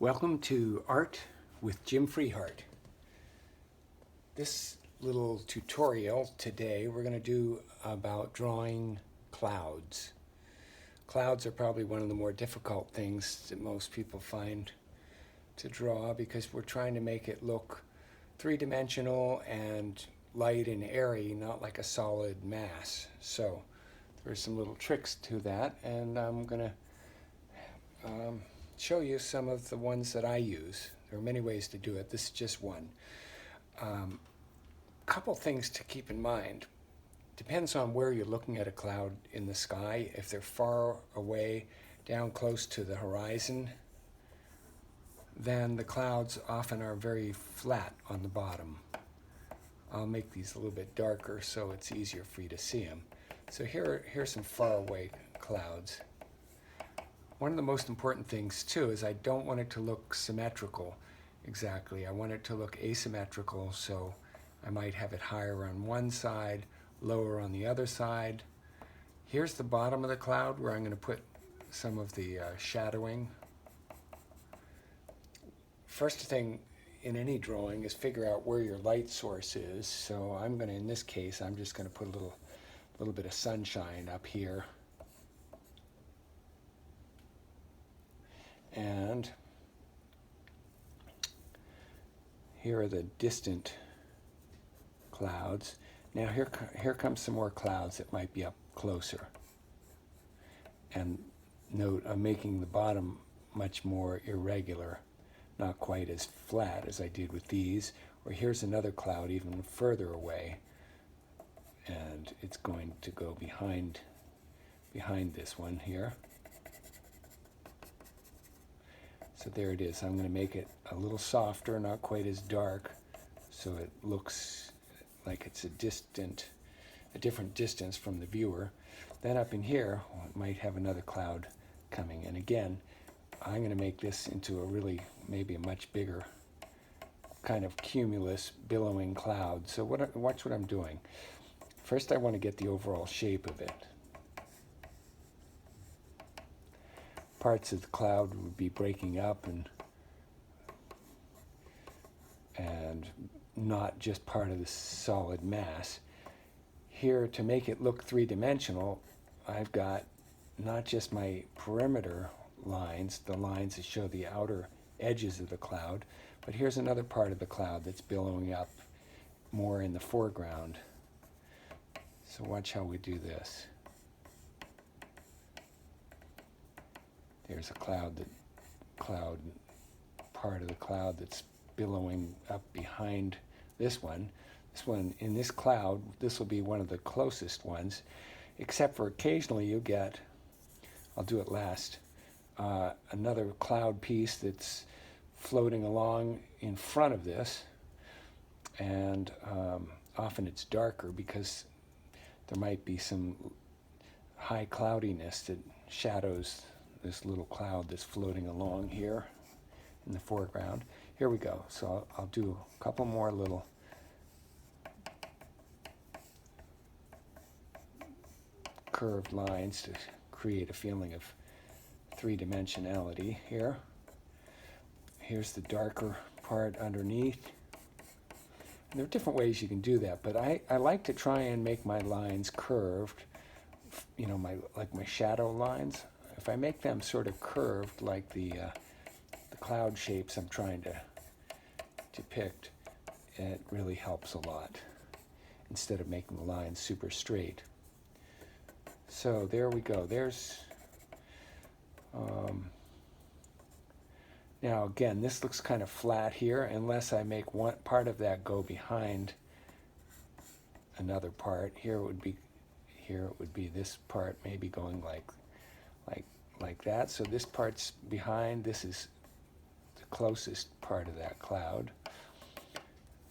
Welcome to Art with Jim Freeheart. This little tutorial today we're going to do about drawing clouds. Clouds are probably one of the more difficult things that most people find to draw because we're trying to make it look three-dimensional and light and airy, not like a solid mass. So there's some little tricks to that, and I'm going to show you some of the ones that I use. There are many ways to do it. This is just one. Couple things to keep in mind. Depends on where you're looking at a cloud in the sky. If they're far away, down close to the horizon, then the clouds often are very flat on the bottom. I'll make these a little bit darker so it's easier for you to see them. So here's some far away clouds. One of the most important things too is I don't want it to look symmetrical exactly. I want it to look asymmetrical, so I might have it higher on one side, lower on the other side. Here's the bottom of the cloud where I'm going to put some of the shadowing. First thing in any drawing is figure out where your light source is. So I'm going to, in this case, I'm just going to put a little bit of sunshine up here. And here are the distant clouds. Now here comes some more clouds that might be up closer. And note, I'm making the bottom much more irregular, not quite as flat as I did with these. Or here's another cloud even further away, and it's going to go behind this one here. So there it is. I'm going to make it a little softer, not quite as dark, so it looks like it's a different distance from the viewer. Then up in here, it might have another cloud coming. And again, I'm going to make this into maybe a much bigger kind of cumulus billowing cloud. So watch what I'm doing. First, I want to get the overall shape of it. Parts of the cloud would be breaking up and not just part of the solid mass. Here, to make it look three-dimensional, I've got not just my perimeter lines, the lines that show the outer edges of the cloud, but here's another part of the cloud that's billowing up more in the foreground. So watch how we do this. There's a part of the cloud that's billowing up behind this one. This one, in this cloud, this will be one of the closest ones, except for occasionally you get, I'll do it last, another cloud piece that's floating along in front of this, and often it's darker because there might be some high cloudiness that shadows this little cloud that's floating along here in the foreground. Here we go. So I'll do a couple more little curved lines to create a feeling of three-dimensionality here. Here's the darker part underneath. And there are different ways you can do that, but I like to try and make my lines curved, you know, like my shadow lines. If I make them sort of curved like the cloud shapes I'm trying to depict, it really helps a lot instead of making the lines super straight. So there we go. There's now again, this looks kind of flat here unless I make one part of that go behind another part. Here it would be this part maybe going like that. So this part's behind. This is the closest part of that cloud.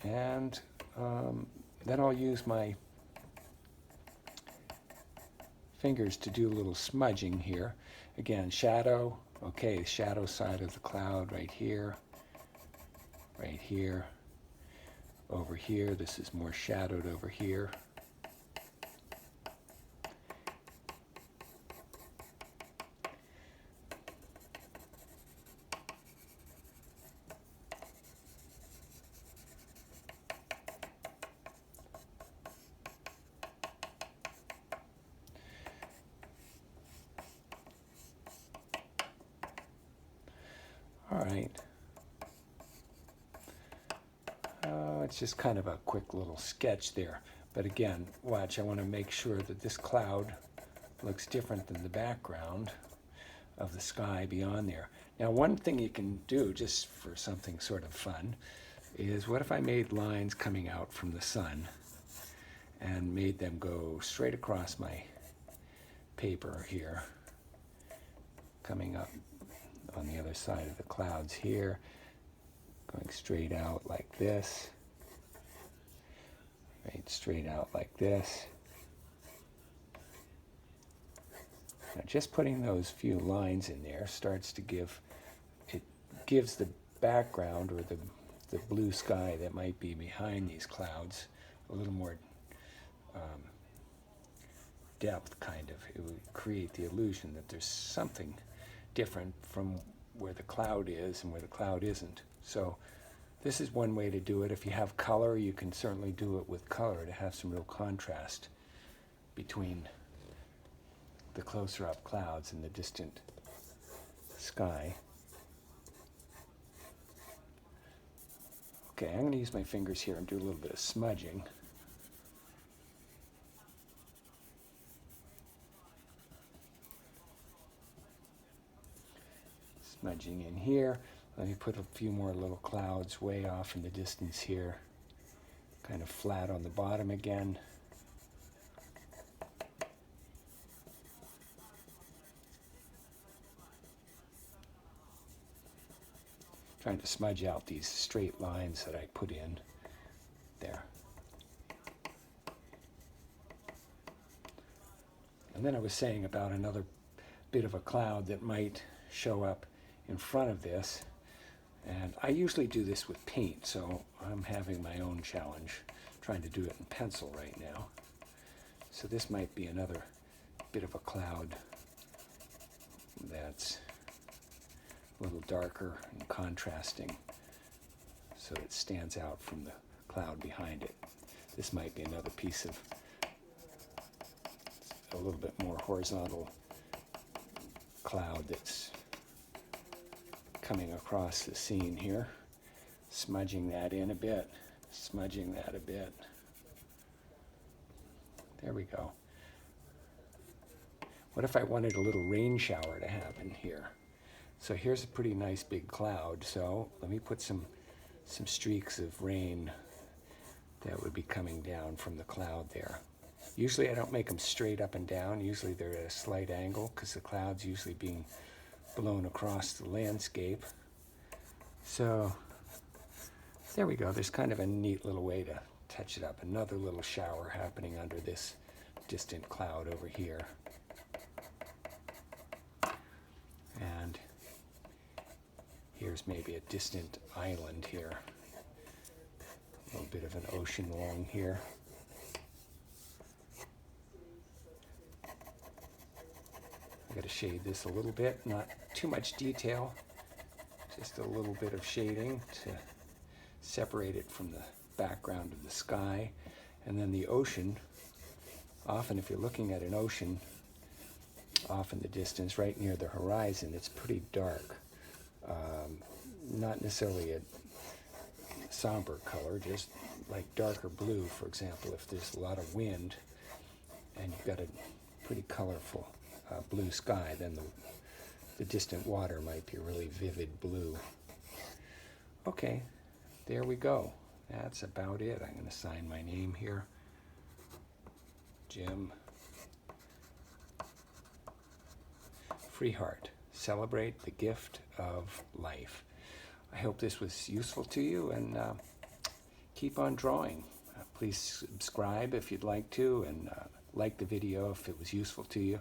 And then I'll use my fingers to do a little smudging here. Again, shadow. Okay, shadow side of the cloud right here, over here. This is more shadowed over here. right. It's just kind of a quick little sketch there. But again, watch, I want to make sure that this cloud looks different than the background of the sky beyond there. Now, one thing you can do, just for something sort of fun, is what if I made lines coming out from the sun and made them go straight across my paper here, coming up on the other side of the clouds here, going straight out like this, right, straight out like this. Now, just putting those few lines in there starts to gives the background, or the blue sky that might be behind these clouds, a little more depth, kind of. It would create the illusion that there's something different from where the cloud is and where the cloud isn't. So this is one way to do it. If you have color, you can certainly do it with color to have some real contrast between the closer up clouds and the distant sky. Okay, I'm going to use my fingers here and do a little bit of smudging. Smudging in here. Let me put a few more little clouds way off in the distance here, kind of flat on the bottom again. Trying to smudge out these straight lines that I put in there. And then I was saying about another bit of a cloud that might show up in front of this. And I usually do this with paint, so I'm having my own challenge trying to do it in pencil right now. So this might be another bit of a cloud that's a little darker and contrasting, so it stands out from the cloud behind it. This might be another piece of a little bit more horizontal cloud that's coming across the scene here. Smudging that in a bit, smudging that a bit. There we go. What if I wanted a little rain shower to happen here? So here's a pretty nice big cloud. So let me put some streaks of rain that would be coming down from the cloud there. Usually I don't make them straight up and down. Usually they're at a slight angle because the cloud's usually being blown across the landscape. So there we go. There's kind of a neat little way to touch it up. Another little shower happening under this distant cloud over here. And here's maybe a distant island here. A little bit of an ocean along here. I got to shade this a little bit, not too much detail, just a little bit of shading to separate it from the background of the sky. And then the ocean, often if you're looking at an ocean off in the distance, right near the horizon, it's pretty dark. Not necessarily a somber color, just like darker blue, for example, if there's a lot of wind and you've got a pretty colorful blue sky, then the distant water might be a really vivid blue. Okay, there we go. That's about it. I'm going to sign my name here. Jim Freeheart. Celebrate the gift of life. I hope this was useful to you, and keep on drawing. Please subscribe if you'd like to, and like the video if it was useful to you.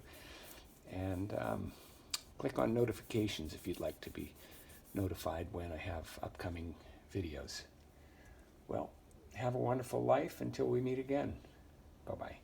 And click on notifications if you'd like to be notified when I have upcoming videos. Well, have a wonderful life until we meet again. Bye-bye.